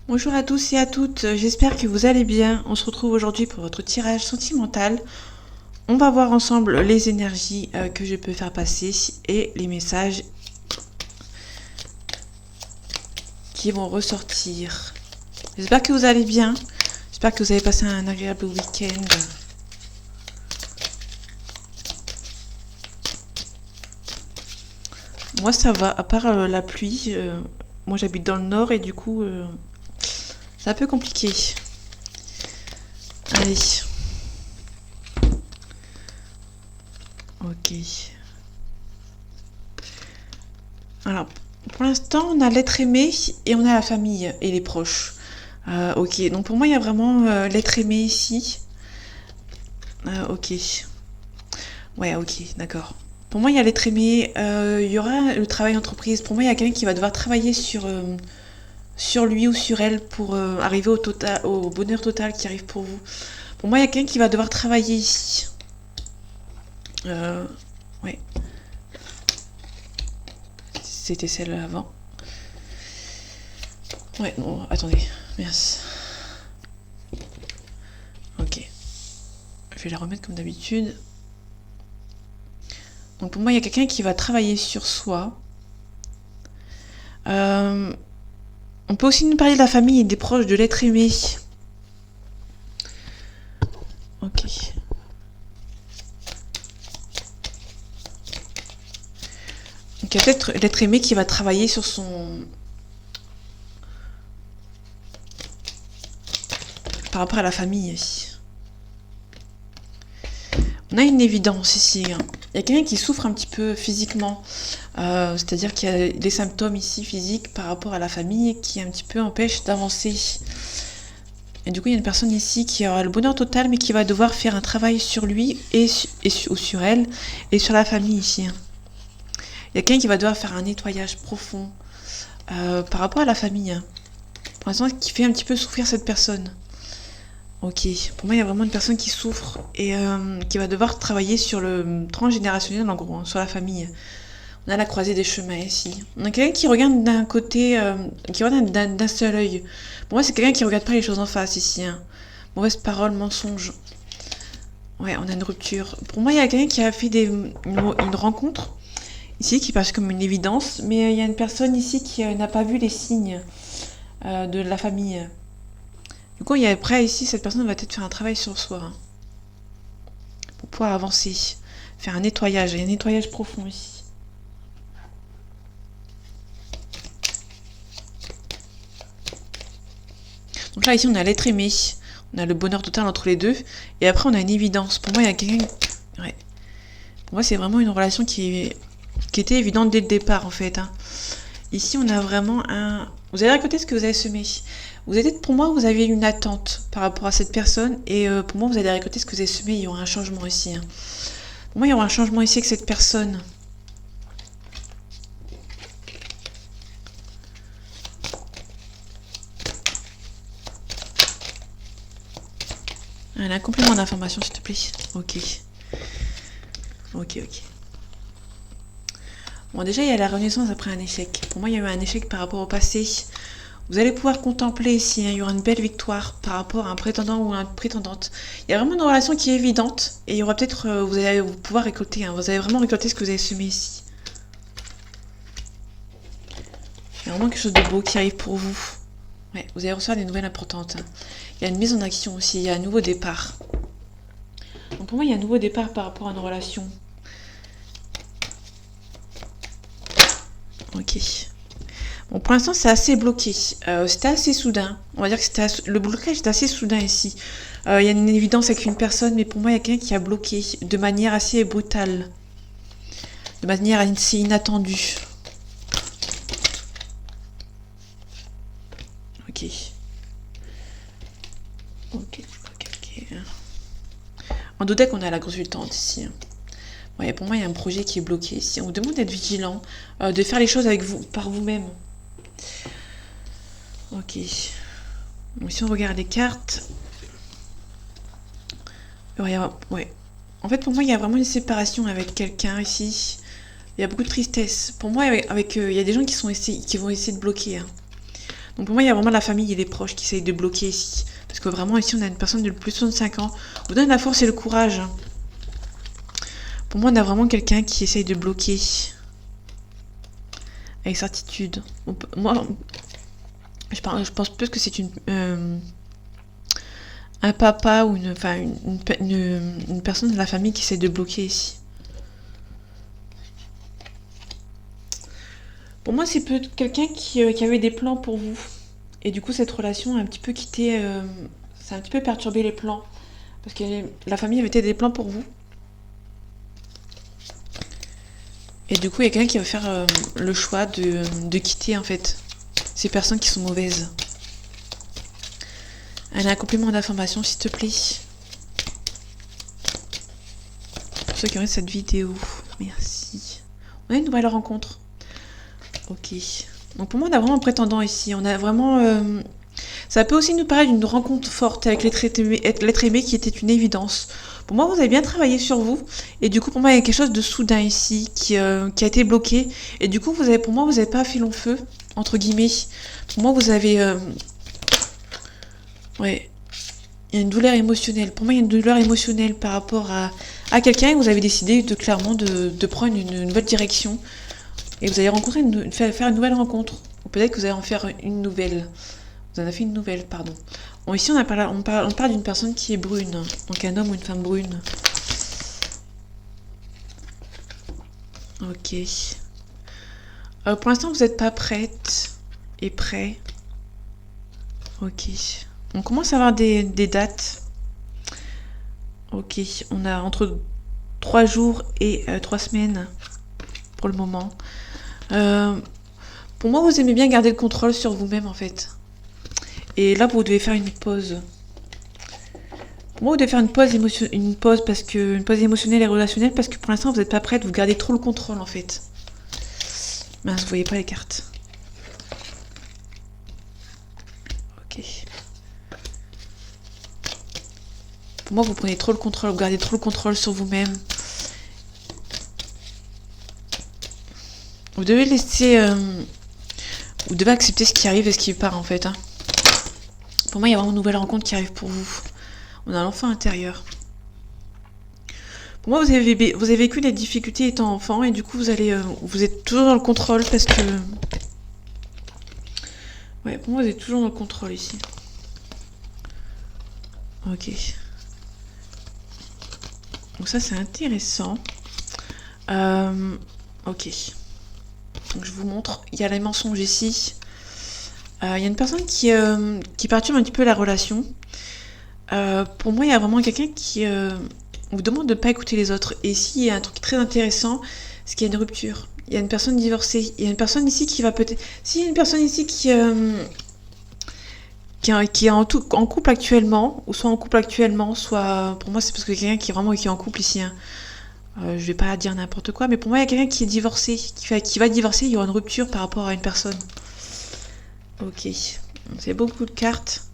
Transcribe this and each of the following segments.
Bonjour à tous et à toutes, j'espère que vous allez bien. On se retrouve aujourd'hui pour votre tirage sentimental. On va voir ensemble les énergies que je peux faire passer et les messages qui vont ressortir. J'espère que vous allez bien. J'espère que vous avez passé un agréable week-end. Moi ça va, à part la pluie. Moi j'habite dans le nord et du coup c'est un peu compliqué. Allez. Ok. Alors, pour l'instant, on a l'être aimé et on a la famille et les proches. Ok, donc pour moi, il y a vraiment l'être aimé ici. Ok. Ouais, ok, d'accord. Pour moi, il y a l'être aimé. Il y aura le travail entreprise. Pour moi, il y a quelqu'un qui va devoir travailler sur lui ou sur elle pour arriver au bonheur total qui arrive pour vous. Pour moi, il y a quelqu'un qui va devoir travailler ici. Ouais, c'était celle avant. Ouais, non, attendez. Merci. Ok. Je vais la remettre comme d'habitude. Donc pour moi, il y a quelqu'un qui va travailler sur soi. On peut aussi nous parler de la famille et des proches de l'être aimé. Ok. Donc il y a peut-être l'être aimé qui va travailler sur son... par rapport à la famille. On a une évidence ici. Il y a quelqu'un qui souffre un petit peu physiquement. C'est-à-dire qu'il y a des symptômes ici physiques par rapport à la famille qui un petit peu empêchent d'avancer. Et du coup, il y a une personne ici qui aura le bonheur total, mais qui va devoir faire un travail sur lui ou sur elle et sur la famille ici. Il y a quelqu'un qui va devoir faire un nettoyage profond par rapport à la famille. Pour l'instant, qui fait un petit peu souffrir cette personne. Ok, pour moi, il y a vraiment une personne qui souffre et qui va devoir travailler sur le transgénérationnel, en gros, sur la famille. On a la croisée des chemins ici. On a quelqu'un qui regarde d'un côté, qui regarde d'un seul œil. Pour moi, c'est quelqu'un qui regarde pas les choses en face ici. Mauvaise parole, mensonge. Ouais, on a une rupture. Pour moi, il y a quelqu'un qui a fait une rencontre ici qui passe comme une évidence, mais il y a une personne ici qui n'a pas vu les signes de la famille. Du coup, après ici, cette personne va peut-être faire un travail sur soi pour pouvoir avancer, faire un nettoyage. Il y a un nettoyage profond ici. Donc là, ici, on a l'être aimé. On a le bonheur total entre les deux. Et après, on a une évidence. Pour moi, il y a quelqu'un... Ouais. Pour moi, c'est vraiment une relation qui était évidente dès le départ, en fait. Ici, on a vraiment un... Vous avez récolté ce que vous avez semé. Pour moi, vous aviez une attente par rapport à cette personne. Et pour moi, vous allez récolter ce que vous avez semé. Il y aura un changement ici. Pour moi, il y aura un changement ici avec cette personne. Un complément d'information, s'il te plaît. Ok. Ok. Bon, déjà, il y a la renaissance après un échec. Pour moi, il y a eu un échec par rapport au passé. Vous allez pouvoir contempler ici, il y aura une belle victoire par rapport à un prétendant ou à une prétendante. Il y a vraiment une relation qui est évidente et il y aura peut-être, vous allez pouvoir récolter, vous allez vraiment récolter ce que vous avez semé ici. Il y a vraiment quelque chose de beau qui arrive pour vous. Ouais, vous allez recevoir des nouvelles importantes. Il y a une mise en action aussi, il y a un nouveau départ. Donc pour moi, il y a un nouveau départ par rapport à une relation. Ok. Bon, pour l'instant, c'est assez bloqué. C'était assez soudain. On va dire que le blocage est assez soudain ici. Il y a une évidence avec une personne, mais pour moi, il y a quelqu'un qui a bloqué de manière assez brutale. De manière assez inattendue. Ok. En doute qu'on a la consultante ici. Ouais, pour moi, il y a un projet qui est bloqué ici. On vous demande d'être vigilant, de faire les choses avec vous, par vous-même. Ok. Bon, si on regarde les cartes... Ouais. En fait, pour moi, il y a vraiment une séparation avec quelqu'un ici. Il y a beaucoup de tristesse. Pour moi, il y a des gens qui vont essayer de bloquer. Donc pour moi, il y a vraiment la famille et les proches qui essayent de bloquer ici. Parce que vraiment, ici, on a une personne de plus de 65 ans. On vous donne la force et le courage. Pour moi, on a vraiment quelqu'un qui essaye de bloquer. Avec certitude. Moi, je pense plus que c'est un papa ou une personne de la famille qui essaie de bloquer ici. Pour moi, c'est peut-être quelqu'un qui avait des plans pour vous. Et du coup, cette relation a un petit peu quitté... ça a un petit peu perturbé les plans. Parce que la famille avait des plans pour vous. Et du coup, il y a quelqu'un qui va faire le choix de quitter, en fait, ces personnes qui sont mauvaises. Un complément d'information, s'il te plaît. Pour ceux qui auraient cette vidéo. Merci. On a une nouvelle rencontre. Ok. Donc pour moi, on a vraiment un prétendant ici. On a vraiment... Ça peut aussi nous paraître d'une rencontre forte avec l'être aimé qui était une évidence. Pour moi, vous avez bien travaillé sur vous. Et du coup, pour moi, il y a quelque chose de soudain ici qui a été bloqué. Et du coup, pour moi, vous n'avez pas fait long feu, entre guillemets. Pour moi, vous avez... Ouais. Il y a une douleur émotionnelle. Pour moi, il y a une douleur émotionnelle par rapport à quelqu'un et vous avez décidé clairement de prendre une nouvelle direction. Et vous allez faire une nouvelle rencontre. Ou peut-être que vous allez en faire une nouvelle. Vous en avez fait une nouvelle, pardon. Bon, ici, on parle d'une personne qui est brune. Donc un homme ou une femme brune. Ok. Pour l'instant, vous n'êtes pas prête et prêt. Ok. On commence à avoir des dates. Ok. On a entre 3 jours et 3 semaines pour le moment. Pour moi, vous aimez bien garder le contrôle sur vous-même, en fait. Et là, vous devez faire une pause. Pour moi, vous devez faire une pause émotionnelle et relationnelle parce que pour l'instant, vous n'êtes pas prête. Vous gardez trop le contrôle, en fait. Mince, vous voyez pas les cartes. Ok. Pour moi, vous prenez trop le contrôle. Vous gardez trop le contrôle sur vous-même. Vous devez laisser... vous devez accepter ce qui arrive et ce qui part, en fait. Hein. Pour moi, il y a vraiment une nouvelle rencontre qui arrive pour vous. On a l'enfant intérieur. Pour moi, vous avez vécu des difficultés étant enfant et du coup, vous êtes toujours dans le contrôle parce que... Ouais, pour moi, vous êtes toujours dans le contrôle ici. Ok. Donc ça, c'est intéressant. Ok. Donc je vous montre. Il y a les mensonges ici. Il y a une personne qui perturbe un petit peu la relation. Pour moi, il y a vraiment quelqu'un qui vous demande de ne pas écouter les autres. Et ici, il y a un truc très intéressant, c'est qu'il y a une rupture. Il y a une personne divorcée. Il y a une personne ici qui va peut-être... S'il y a une personne ici qui est en couple actuellement, ou soit en couple actuellement, soit... Pour moi, c'est parce que quelqu'un qui est en couple ici. Hein. Je vais pas dire n'importe quoi, mais pour moi, il y a quelqu'un qui est divorcé, qui va divorcer, il y aura une rupture par rapport à une personne. Ok. C'est beaucoup de cartes.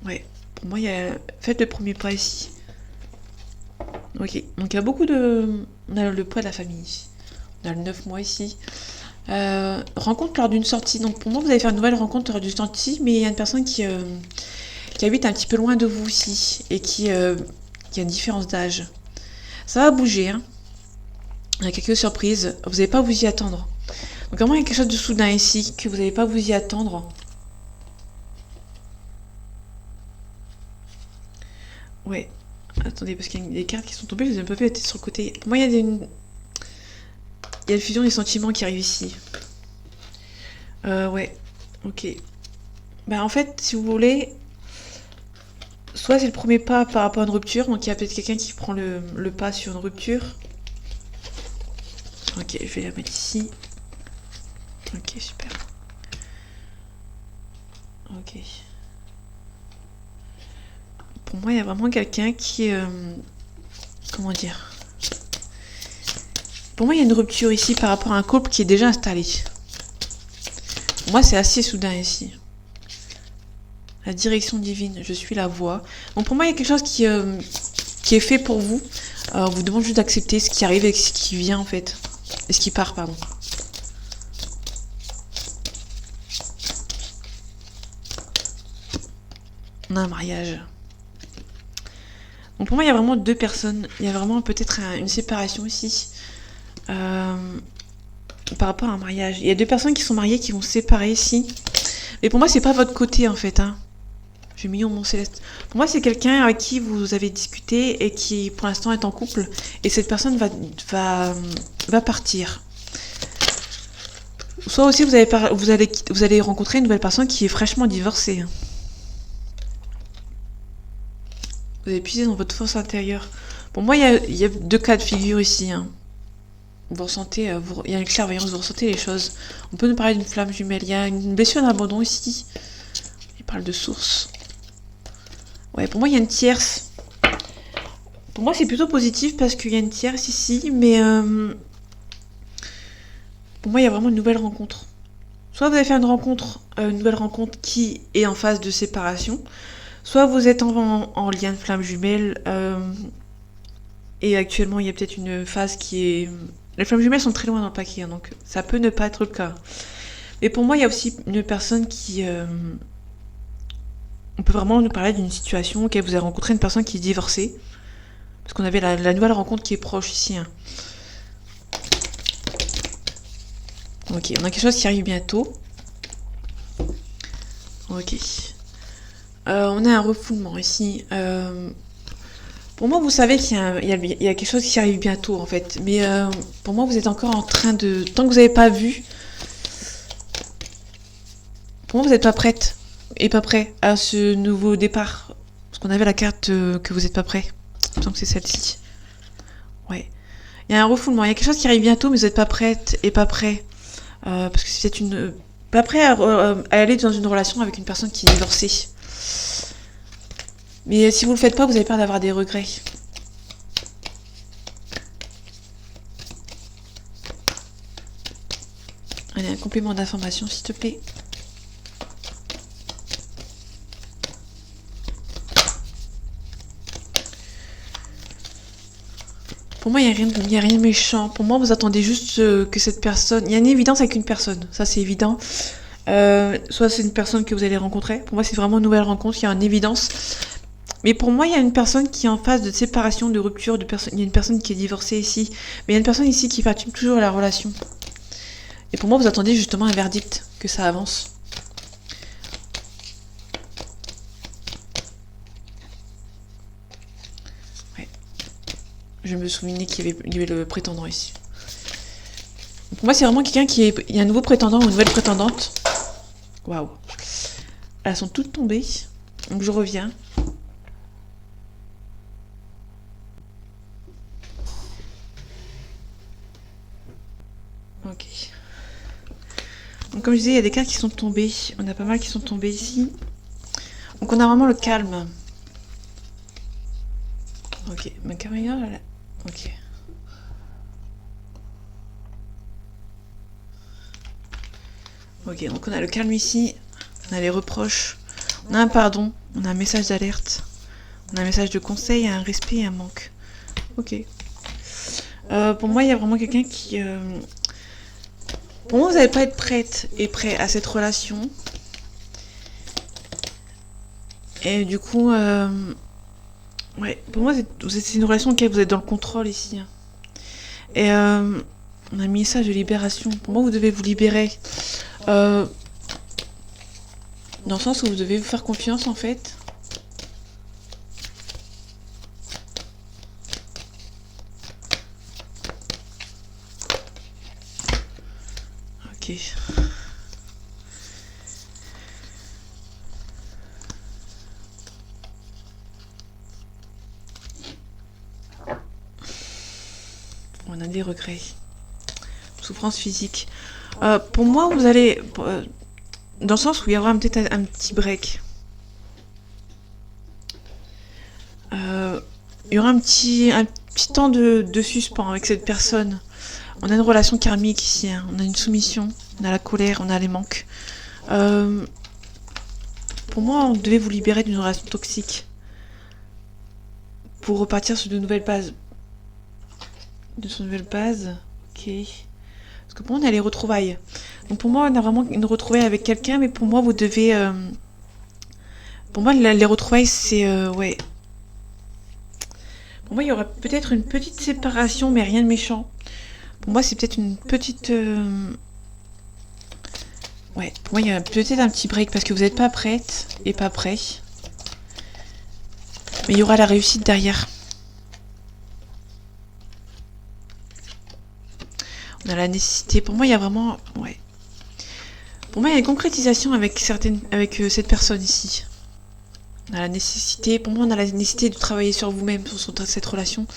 Ouais. Pour moi, il y a... Faites le premier pas ici. Ok. Donc, il y a beaucoup de... On a le poids de la famille ici. On a le 9 mois ici. Rencontre lors d'une sortie. Donc, pour moi, vous allez faire une nouvelle rencontre lors d'une sortie, mais il y a une personne qui habite un petit peu loin de vous ici et qui a une différence d'âge. Ça va bouger, hein. Il y a quelques surprises. Vous n'allez pas vous y attendre. Donc vraiment, il y a quelque chose de soudain ici que vous n'allez pas vous y attendre. Ouais. Attendez, parce qu'il y a des cartes qui sont tombées, je les ai un peu fait la tête sur le côté. Pour moi, il y a une fusion des sentiments qui arrive ici. Ouais. Ok. Bah en fait, si vous voulez... Soit c'est le premier pas par rapport à une rupture, donc il y a peut-être quelqu'un qui prend le pas sur une rupture. Ok, je vais la mettre ici. Ok, super. Ok. Pour moi, il y a vraiment quelqu'un qui est... comment dire? Pour moi, il y a une rupture ici par rapport à un couple qui est déjà installé. Pour moi, c'est assez soudain ici. La direction divine, je suis la voie. Donc pour moi, il y a quelque chose qui est fait pour vous. On vous demande juste d'accepter ce qui arrive et ce qui vient en fait. Et ce qui part, pardon. On a un mariage. Donc pour moi, il y a vraiment deux personnes. Il y a vraiment peut-être une séparation ici. Euh, par rapport à un mariage. Il y a deux personnes qui sont mariées qui vont se séparer ici. Mais pour moi, c'est pas votre côté en fait. Hein. J'ai mis mon céleste. Pour moi, c'est quelqu'un avec qui vous avez discuté et qui pour l'instant est en couple. Et cette personne va partir. Soit aussi vous allez rencontrer une nouvelle personne qui est fraîchement divorcée. Hein. Vous allez puiser dans votre force intérieure. Pour moi, il y a deux cas de figure ici. Hein. Vous ressentez, il y a une clairvoyance, vous ressentez les choses. On peut nous parler d'une flamme jumelle. Il y a une blessure d'abandon ici. Il parle de source. Ouais, pour moi, il y a une tierce. Pour moi, c'est plutôt positif parce qu'il y a une tierce ici, mais pour moi, il y a vraiment une nouvelle rencontre. Soit vous avez fait une nouvelle rencontre qui est en phase de séparation, soit vous êtes en lien de flamme jumelle, et actuellement, il y a peut-être une phase qui est... Les flammes jumelles sont très loin dans le paquet, hein, donc ça peut ne pas être le cas. Mais pour moi, il y a aussi une personne qui... On peut vraiment nous parler d'une situation où vous avez rencontré une personne qui est divorcée. Parce qu'on avait la nouvelle rencontre qui est proche ici. Hein. Ok, on a quelque chose qui arrive bientôt. Ok. On a un refoulement ici. Pour moi, vous savez qu'il y a quelque chose qui arrive bientôt, en fait. Mais pour moi, vous êtes encore en train de... Tant que vous n'avez pas vu... Pour moi, vous n'êtes pas prête et pas prêt à ce nouveau départ. Parce qu'on avait la carte que vous n'êtes pas prêt. Il me semble que c'est celle-ci. Ouais. Il y a un refoulement. Il y a quelque chose qui arrive bientôt, mais vous n'êtes pas prête et pas prêt. Parce que c'est peut-être une... Pas prêt à aller dans une relation avec une personne qui est divorcée. Mais si vous le faites pas, vous avez peur d'avoir des regrets. Allez, un complément d'information, s'il te plaît. Pour moi, il n'y a rien de méchant. Pour moi, vous attendez juste que cette personne... Il y a une évidence avec une personne, ça c'est évident. Soit c'est une personne que vous allez rencontrer. Pour moi, c'est vraiment une nouvelle rencontre, il y a une évidence. Mais pour moi, il y a une personne qui est en phase de séparation, de rupture, il y a une personne qui est divorcée ici. Mais il y a une personne ici qui perturbe toujours la relation. Et pour moi, vous attendez justement un verdict, que ça avance. Ouais. Je me souvenais qu'il y avait le prétendant ici. Pour moi, c'est vraiment quelqu'un qui est... Il y a un nouveau prétendant ou une nouvelle prétendante. Waouh. Elles sont toutes tombées. Donc je reviens. Ok. Donc comme je disais, il y a des cartes qui sont tombées. On a pas mal qui sont tombées ici. Donc on a vraiment le calme. Ok. Ma caméra, là. Ok. Ok, donc on a le calme ici. On a les reproches. On a un pardon. On a un message d'alerte. On a un message de conseil, un respect et un manque. Ok. Pour moi, il y a vraiment quelqu'un qui... Pour moi, vous n'allez pas être prête et prêt à cette relation. Et du coup, ouais, pour moi, c'est une relation auquel vous êtes dans le contrôle ici. Hein. Et on a mis ça de libération. Pour moi, vous devez vous libérer. Dans le sens où vous devez vous faire confiance, en fait. Ok. On a des regrets. Souffrance physique. Pour moi, vous allez... dans le sens où il y aura peut-être un petit break. Il y aura un petit temps de suspens avec cette personne. On a une relation karmique ici. Hein. On a une soumission. On a la colère. On a les manques. Pour moi, on devait vous libérer d'une relation toxique. Pour repartir sur de nouvelles bases. Ok. Parce que pour moi, on a les retrouvailles. Donc pour moi, on a vraiment une retrouvaille avec quelqu'un, mais pour moi, vous devez Pour moi, les retrouvailles, c'est... ouais. Pour moi, il y aura peut-être une petite séparation, mais rien de méchant. Pour moi, c'est peut-être une petite... Ouais, pour moi, il y a peut-être un petit break, parce que vous n'êtes pas prête et pas prêt. Mais il y aura la réussite derrière. On a la nécessité. Pour moi, il y a vraiment... Ouais. Pour moi, il y a une concrétisation avec cette personne ici. On a la nécessité... Pour moi, on a la nécessité de travailler sur vous-même, sur cette relation.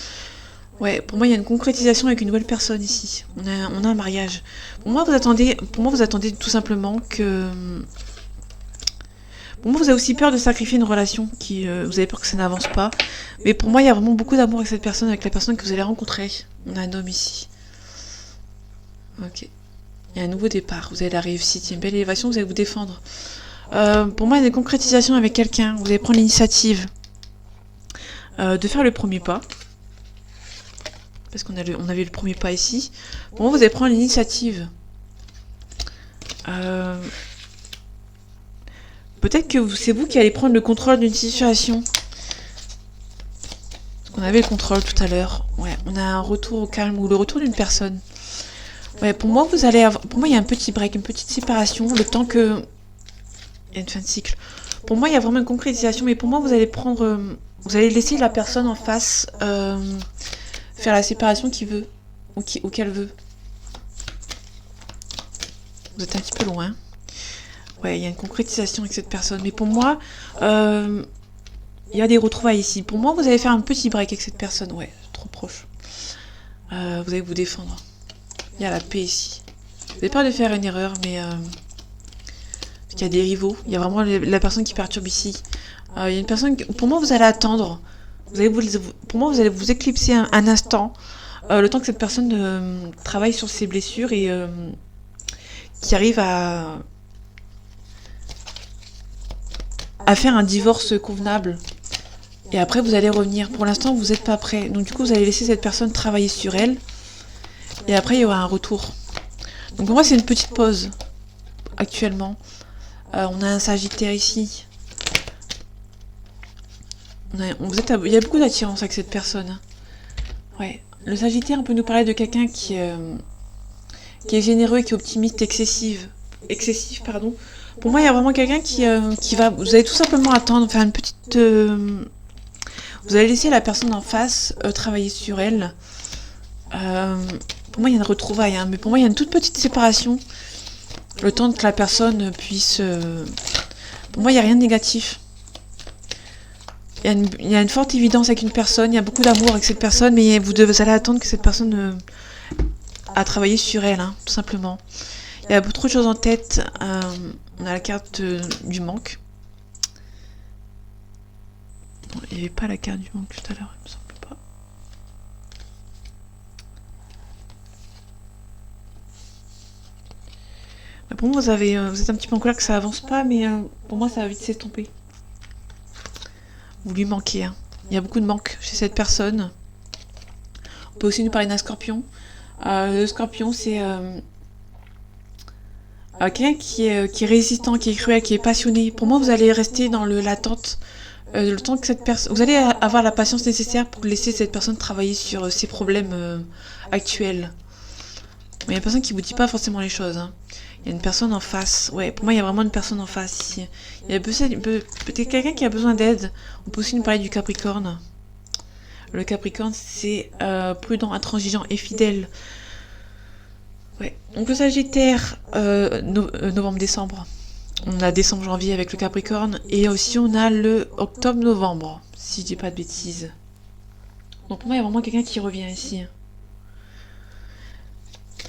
Ouais, pour moi, il y a une concrétisation avec une nouvelle personne ici. On a un mariage. Pour moi, vous attendez tout simplement que... Pour moi, vous avez aussi peur de sacrifier une relation qui... vous avez peur que ça n'avance pas. Mais pour moi, il y a vraiment beaucoup d'amour avec cette personne, avec la personne que vous allez rencontrer. On a un homme ici. Ok. Il y a un nouveau départ. Vous avez la réussite. Il y a une belle élévation. Vous allez vous défendre. Pour moi, il y a une concrétisation avec quelqu'un. Vous allez prendre l'initiative de faire le premier pas. Parce qu'on avait le premier pas ici. Pour moi, vous allez prendre l'initiative. Peut-être que c'est vous qui allez prendre le contrôle d'une situation. Parce qu'on avait le contrôle tout à l'heure. Ouais, on a un retour au calme ou le retour d'une personne. Ouais, pour moi, pour moi, il y a un petit break, une petite séparation, le temps que... Il y a une fin de cycle. Pour moi, il y a vraiment une concrétisation, mais pour moi, vous allez laisser la personne en face faire la séparation qu'il veut, ou qu'elle veut. Vous êtes un petit peu loin. Ouais, il y a une concrétisation avec cette personne, mais pour moi, il y a des retrouvailles ici. Pour moi, vous allez faire un petit break avec cette personne, ouais, trop proche. Vous allez vous défendre. Il y a la paix ici. Vous avez peur de faire une erreur, mais... parce qu'il y a des rivaux. Il y a vraiment la personne qui perturbe ici. Il y a une personne... Pour moi, vous allez attendre. Pour moi, vous allez vous éclipser un instant. Le temps que cette personne travaille sur ses blessures et qui arrive à faire un divorce convenable. Et après, vous allez revenir. Pour l'instant, vous n'êtes pas prêt. Donc du coup, vous allez laisser cette personne travailler sur elle. Et après, il y aura un retour. Donc pour moi, c'est une petite pause, actuellement. On a un Sagittaire ici. Il y a beaucoup d'attirance avec cette personne. Ouais. Le Sagittaire, on peut nous parler de quelqu'un qui est généreux, qui est optimiste, excessif, pardon. Pour moi, il y a vraiment quelqu'un qui va... Vous allez tout simplement attendre, faire une petite... vous allez laisser la personne en face travailler sur elle. Pour moi, il y a une retrouvaille, hein, mais pour moi, il y a une toute petite séparation. Le temps que la personne puisse... Pour moi, il n'y a rien de négatif. Il y a une forte évidence avec une personne, il y a beaucoup d'amour avec cette personne, mais vous allez attendre que cette personne a travaillé sur elle, hein, tout simplement. Il y a beaucoup trop de choses en tête. On a la carte du manque. Bon, il n'y avait pas la carte du manque tout à l'heure, il me semble pas. Pour moi, vous êtes un petit peu en colère que ça avance pas, mais pour moi, ça va vite s'estomper. Vous lui manquez. Hein. Il y a beaucoup de manque chez cette personne. On peut aussi nous parler d'un scorpion. Le scorpion, c'est quelqu'un qui est résistant, qui est cruel, qui est passionné. Pour moi, vous allez rester dans l'attente. Le temps que cette personne... Vous allez avoir la patience nécessaire pour laisser cette personne travailler sur ses problèmes actuels. Mais il y a une personne qui vous dit pas forcément les choses. Hein. Il y a une personne en face. Ouais, pour moi, il y a vraiment une personne en face ici. Il y a peut-être quelqu'un qui a besoin d'aide. On peut aussi nous parler du Capricorne. Le Capricorne, c'est prudent, intransigeant et fidèle. Ouais. Donc le Sagittaire, novembre-décembre. On a décembre-janvier avec le Capricorne. Et aussi, on a le octobre-novembre, si je dis pas de bêtises. Donc pour moi, il y a vraiment quelqu'un qui revient ici.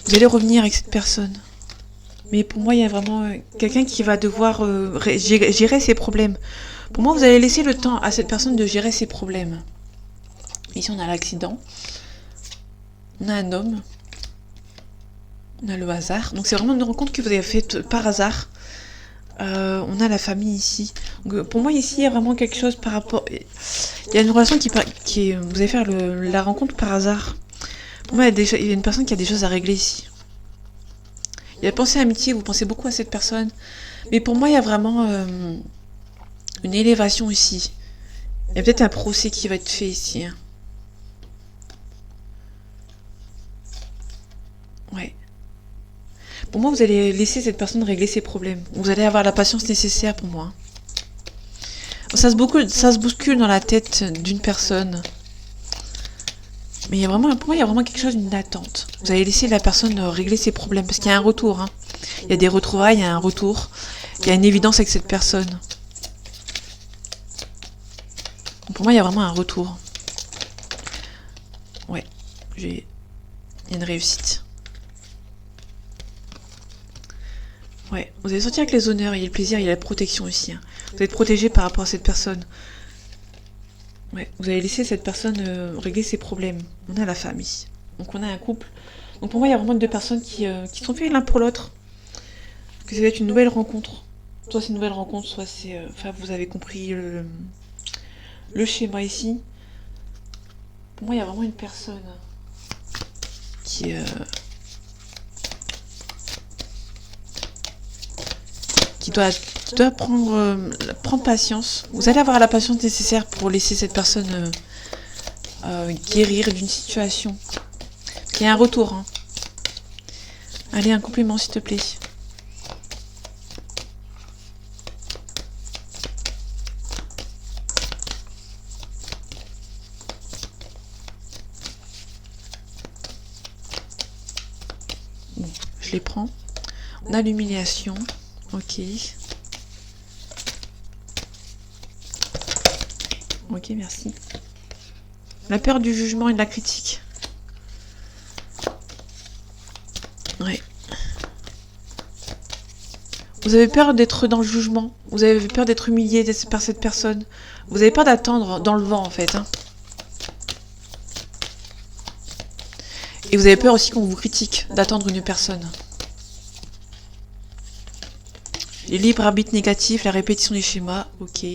Vous allez revenir avec cette personne. Mais pour moi, il y a vraiment quelqu'un qui va devoir gérer ses problèmes. Pour moi, vous allez laisser le temps à cette personne de gérer ses problèmes. Ici, on a l'accident. On a un homme. On a le hasard. Donc, c'est vraiment une rencontre que vous avez faite par hasard. On a la famille ici. Donc, pour moi, ici, il y a vraiment quelque chose par rapport... Il y a une relation qui est... Vous allez faire la rencontre par hasard. Pour moi, il y a une personne qui a des choses à régler ici. Il y a pensée amitié, vous pensez beaucoup à cette personne. Mais pour moi, il y a vraiment... Une élévation ici. Il y a peut-être un procès qui va être fait ici. Hein. Ouais. Pour moi, vous allez laisser cette personne régler ses problèmes. Vous allez avoir la patience nécessaire pour moi. Ça se bouscule dans la tête d'une personne. Mais il y a vraiment, pour moi, il y a vraiment quelque chose d'une attente. Vous allez laisser la personne régler ses problèmes. Parce qu'il y a un retour. Hein. Il y a des retrouvailles, il y a un retour. Il y a une évidence avec cette personne. Pour moi, il y a vraiment un retour. Ouais. Il y a une réussite. Ouais. Vous allez sortir avec les honneurs. Il y a le plaisir, il y a la protection aussi. Hein. Vous allez être protégé par rapport à cette personne. Ouais, vous allez laisser cette personne régler ses problèmes. On a la famille. Donc on a un couple. Donc pour moi, il y a vraiment deux personnes qui sont faites l'un pour l'autre. Que ça va être une nouvelle rencontre. Soit c'est une nouvelle rencontre, soit c'est... Enfin, vous avez compris le schéma ici. Pour moi, il y a vraiment une personne qui doit prendre patience. Vous allez avoir la patience nécessaire pour laisser cette personne guérir d'une situation. Il y a un retour. Hein. Allez, un compliment s'il te plaît. Bon, je les prends. On a l'humiliation. Ok. Ok, merci. La peur du jugement et de la critique. Ouais. Vous avez peur d'être dans le jugement. Vous avez peur d'être humilié par cette personne. Vous avez peur d'attendre dans le vent, en fait. Hein. Et vous avez peur aussi qu'on vous critique, d'attendre une personne. Les libres arbitres négatifs, la répétition des schémas, ok.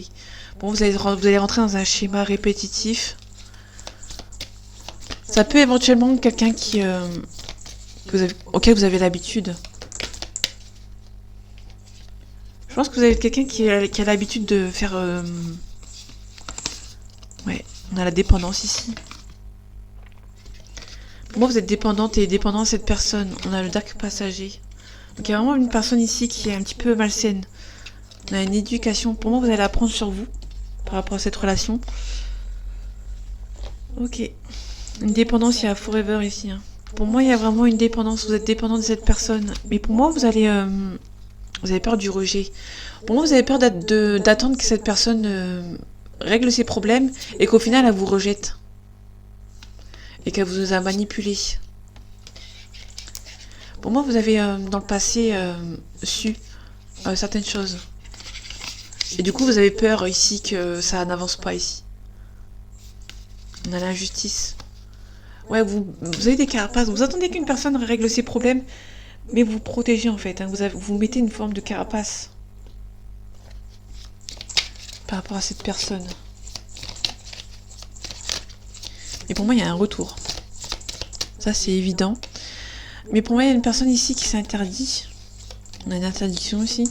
Bon, vous allez rentrer dans un schéma répétitif. Ça peut éventuellement quelqu'un auquel vous avez l'habitude. Je pense que vous avez quelqu'un qui a l'habitude de faire... Ouais, on a la dépendance ici. Pour moi, vous êtes dépendante et dépendant de cette personne. On a le dark passager. Donc il y a vraiment une personne ici qui est un petit peu malsaine. On a une éducation. Pour moi, vous allez apprendre sur vous par rapport à cette relation. Ok. Une dépendance, il y a forever ici. Hein. Pour moi, il y a vraiment une dépendance. Vous êtes dépendant de cette personne. Mais pour moi, vous avez peur du rejet. Pour moi, vous avez peur d'attendre que cette personne règle ses problèmes et qu'au final, elle vous rejette. Et qu'elle vous a manipulé. Pour moi, vous avez dans le passé su certaines choses. Et du coup, vous avez peur ici que ça n'avance pas ici. On a l'injustice. Ouais, vous avez des carapaces. Vous attendez qu'une personne règle ses problèmes, mais vous vous protégez en fait. Hein. Vous mettez une forme de carapace par rapport à cette personne. Et pour moi, il y a un retour. Ça, c'est évident. Mais pour moi, il y a une personne ici qui s'interdit. On a une interdiction aussi.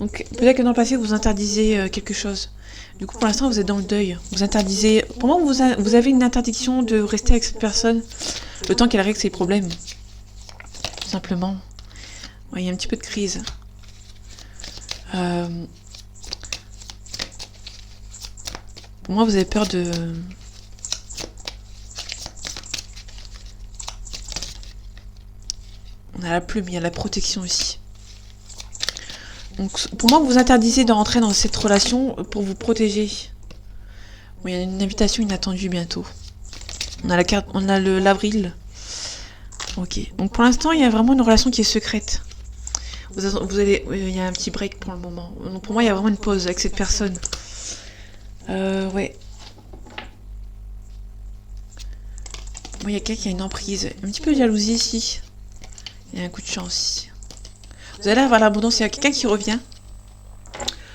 Donc, peut-être que dans le passé, vous interdisez quelque chose. Du coup, pour l'instant, vous êtes dans le deuil. Vous interdisez... Pour moi, vous avez une interdiction de rester avec cette personne le temps qu'elle règle ses problèmes. Tout simplement. Ouais, il y a un petit peu de crise. Pour moi, vous avez peur de... On a la plume, il y a la protection aussi. Donc, pour moi, vous interdisez de rentrer dans cette relation pour vous protéger. Bon, il y a une invitation inattendue bientôt. On a la carte, on a l'avril. Ok. Donc pour l'instant, il y a vraiment une relation qui est secrète. Il y a un petit break pour le moment. Donc pour moi, il y a vraiment une pause avec cette personne. Ouais. Bon, il y a quelqu'un qui a une emprise. Un petit peu de jalousie ici. Il y a un coup de chance ici. Vous allez avoir l'abondance. Il y a quelqu'un qui revient.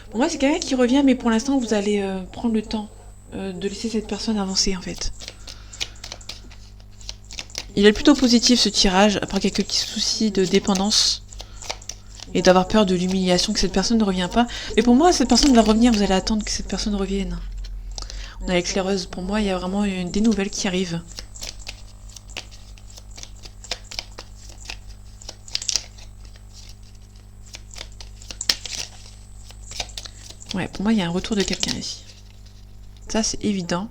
Pour moi, c'est quelqu'un qui revient, mais pour l'instant, vous allez prendre le temps de laisser cette personne avancer, en fait. Il est plutôt positif, ce tirage, après quelques petits soucis de dépendance. et d'avoir peur de l'humiliation, que cette personne ne revient pas. Mais pour moi, cette personne va revenir, vous allez attendre que cette personne revienne. On a l'éclaireuse, pour moi, il y a vraiment des nouvelles qui arrivent. Ouais, pour moi, il y a un retour de quelqu'un ici. Ça, c'est évident.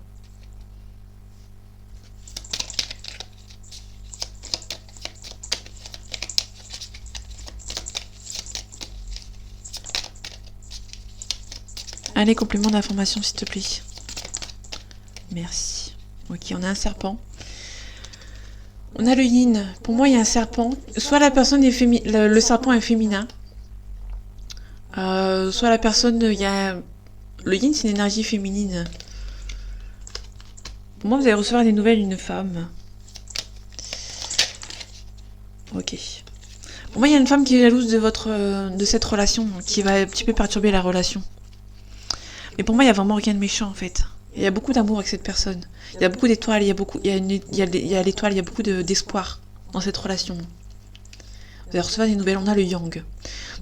Allez, complément d'information, s'il te plaît. Merci. Ok, on a un serpent. On a le yin. Pour moi, il y a un serpent. Soit la personne est le serpent est féminin. Soit la personne, il y a... Le yin, c'est une énergie féminine. Pour moi, vous allez recevoir des nouvelles d'une femme. Ok. Pour moi, il y a une femme qui est jalouse de cette relation, qui va un petit peu perturber la relation. Mais pour moi, il y a vraiment rien de méchant, en fait. Il y a beaucoup d'amour avec cette personne. Il y a beaucoup d'étoiles, il y a l'étoile, il y a beaucoup d'espoir dans cette relation. Vous allez recevoir des nouvelles, on a le yang.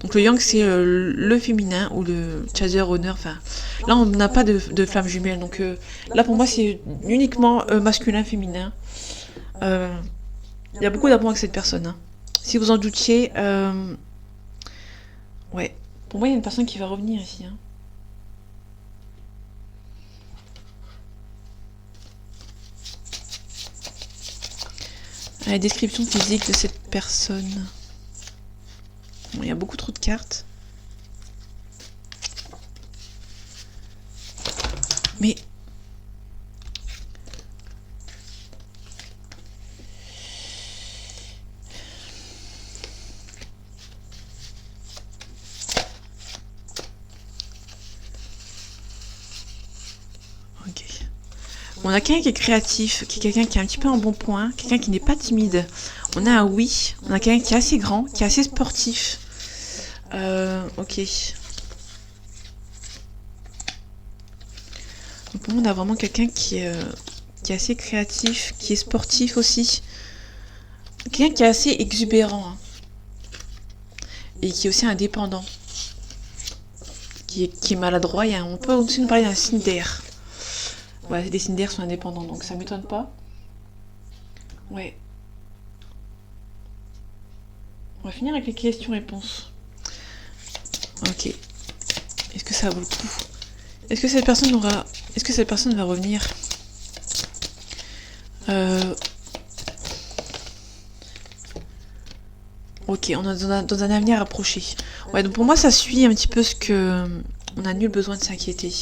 Donc le yang, c'est le féminin, ou le chaser honneur, enfin... Là, on n'a pas de flamme jumelle, donc là, pour moi, c'est uniquement masculin, féminin. Il y a beaucoup d'amour avec cette personne. Hein. Si vous en doutiez... Ouais. Pour moi, il y a une personne qui va revenir ici. Hein. La description physique de cette personne. Bon, il y a beaucoup trop de cartes. Mais... Ok. On a quelqu'un qui est créatif, qui est quelqu'un qui a un petit peu un bon point, quelqu'un qui n'est pas timide. On a un oui, on a quelqu'un qui est assez grand, qui est assez sportif. Ok. Donc pour moi, on a vraiment quelqu'un qui est assez créatif, qui est sportif aussi. Quelqu'un qui est assez exubérant. Hein. Et qui est aussi indépendant. Qui est maladroit. On peut aussi nous parler d'un signe d'air. Ouais, les signes d'air sont indépendants, donc ça m'étonne pas. Ouais. On va finir avec les questions-réponses. Ok. Est-ce que ça vaut le coup? Est-ce que cette personne aura... Est-ce que cette personne va revenir? Ok, on est dans un avenir approché. Ouais, donc pour moi, ça suit un petit peu ce que... On a nul besoin de s'inquiéter.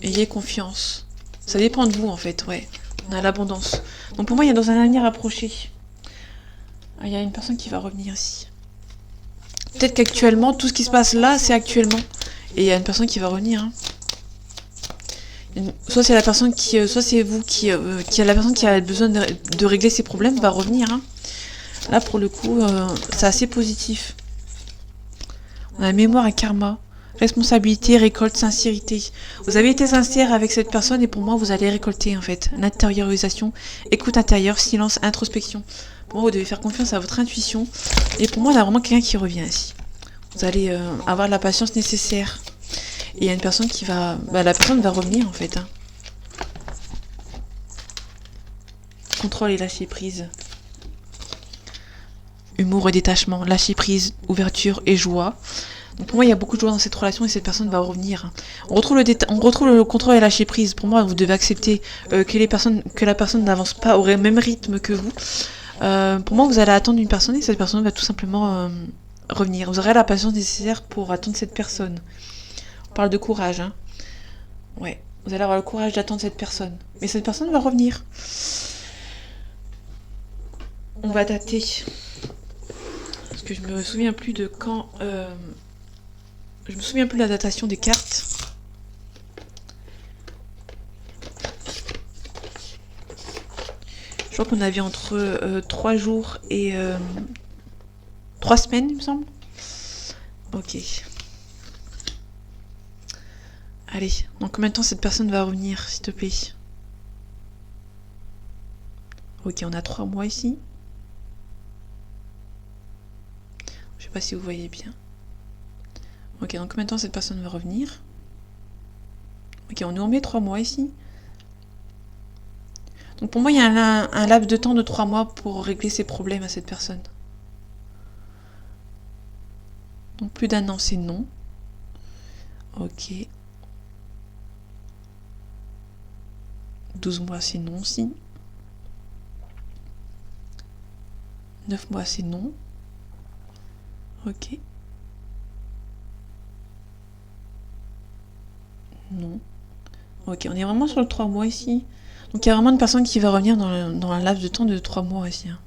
Ayez confiance. Ça dépend de vous, en fait, ouais. On a l'abondance. Donc pour moi, il y a dans un avenir approché. Il y a une personne qui va revenir ici. Peut-être qu'actuellement, tout ce qui se passe là, c'est actuellement. Et il y a une personne qui va revenir. Hein. Soit c'est la personne qui... soit c'est vous qui a la personne qui a besoin de régler ses problèmes, va revenir. Hein. Là, pour le coup, c'est assez positif. On a mémoire et karma. Responsabilité, récolte, sincérité. Vous avez été sincère avec cette personne et pour moi, vous allez récolter en fait. L'intériorisation, écoute intérieure, silence, introspection. Pour moi, vous devez faire confiance à votre intuition. Et pour moi, on a vraiment quelqu'un qui revient ici. Vous allez avoir la patience nécessaire. Et il y a une personne qui va... Bah, la personne va revenir en fait. Hein. Contrôle et lâcher prise. Humour et détachement, lâcher prise, ouverture et joie. Donc pour moi, il y a beaucoup de joie dans cette relation et cette personne va revenir. On retrouve le contrôle et lâcher prise. Pour moi, vous devez accepter que la personne n'avance pas au même rythme que vous. Pour moi, vous allez attendre une personne et cette personne va tout simplement revenir. Vous aurez la patience nécessaire pour attendre cette personne. On parle de courage. Hein. Ouais, vous allez avoir le courage d'attendre cette personne. Mais cette personne va revenir. On va dater. Parce que je me souviens plus de quand... Je me souviens plus de la datation des cartes. Je crois qu'on avait entre 3 jours et 3 semaines, il me semble. Ok. Allez, dans combien de temps cette personne va revenir, s'il te plaît? Ok, on a 3 mois ici. Je sais pas si vous voyez bien. Ok, donc maintenant cette personne va revenir. Ok, on nous remet 3 mois ici. Donc pour moi, il y a un laps de temps de 3 mois pour régler ses problèmes à cette personne. Donc plus d'un an, c'est non. Ok. 12 mois, c'est non aussi. 9 mois, c'est non. Ok. Non. Ok, on est vraiment sur le 3 mois ici. Donc il y a vraiment une personne qui va revenir dans un laps de temps de 3 mois ici. Hein.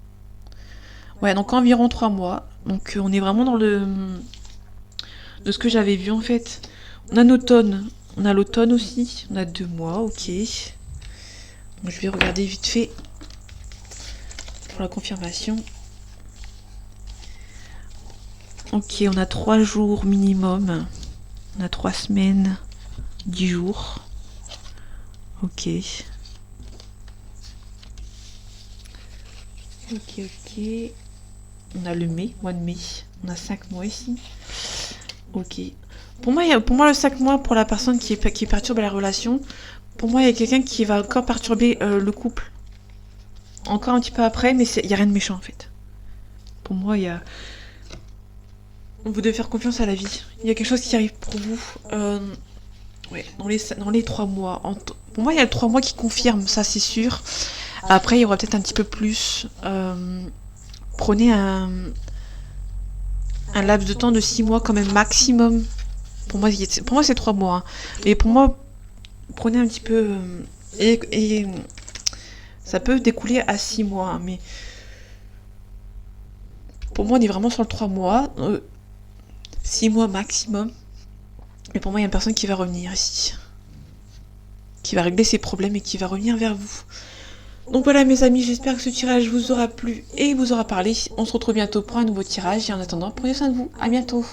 Ouais, donc environ 3 mois. Donc on est vraiment dans le... de ce que j'avais vu en fait. On a l'automne. On a l'automne aussi. On a 2 mois, ok. Donc je vais regarder vite fait pour la confirmation. Ok, on a 3 jours minimum. On a 3 semaines, 10 jours. Ok. Ok, ok. On a le mai, mois de mai. On a 5 mois ici. Ok. Pour moi, le 5 mois, pour la personne qui perturbe la relation, pour moi, il y a quelqu'un qui va encore perturber le couple. Encore un petit peu après, mais il n'y a rien de méchant en fait. Pour moi, il y a... Vous devez faire confiance à la vie. Il y a quelque chose qui arrive pour vous. Ouais, dans les 3 mois. Pour moi, il y a le 3 mois qui confirme, ça c'est sûr. Après, il y aura peut-être un petit peu plus. Prenez un laps de temps de 6 mois quand même maximum. Pour moi, c'est 3 mois. Hein. Et pour moi, prenez un petit peu... et ça peut découler à 6 mois. Hein, mais pour moi, on est vraiment sur le 3 mois. 6 mois maximum. Mais pour moi, il y a une personne qui va revenir ici. Qui va régler ses problèmes et qui va revenir vers vous. Donc voilà mes amis, j'espère que ce tirage vous aura plu et vous aura parlé. On se retrouve bientôt pour un nouveau tirage. Et en attendant, prenez soin de vous. À bientôt.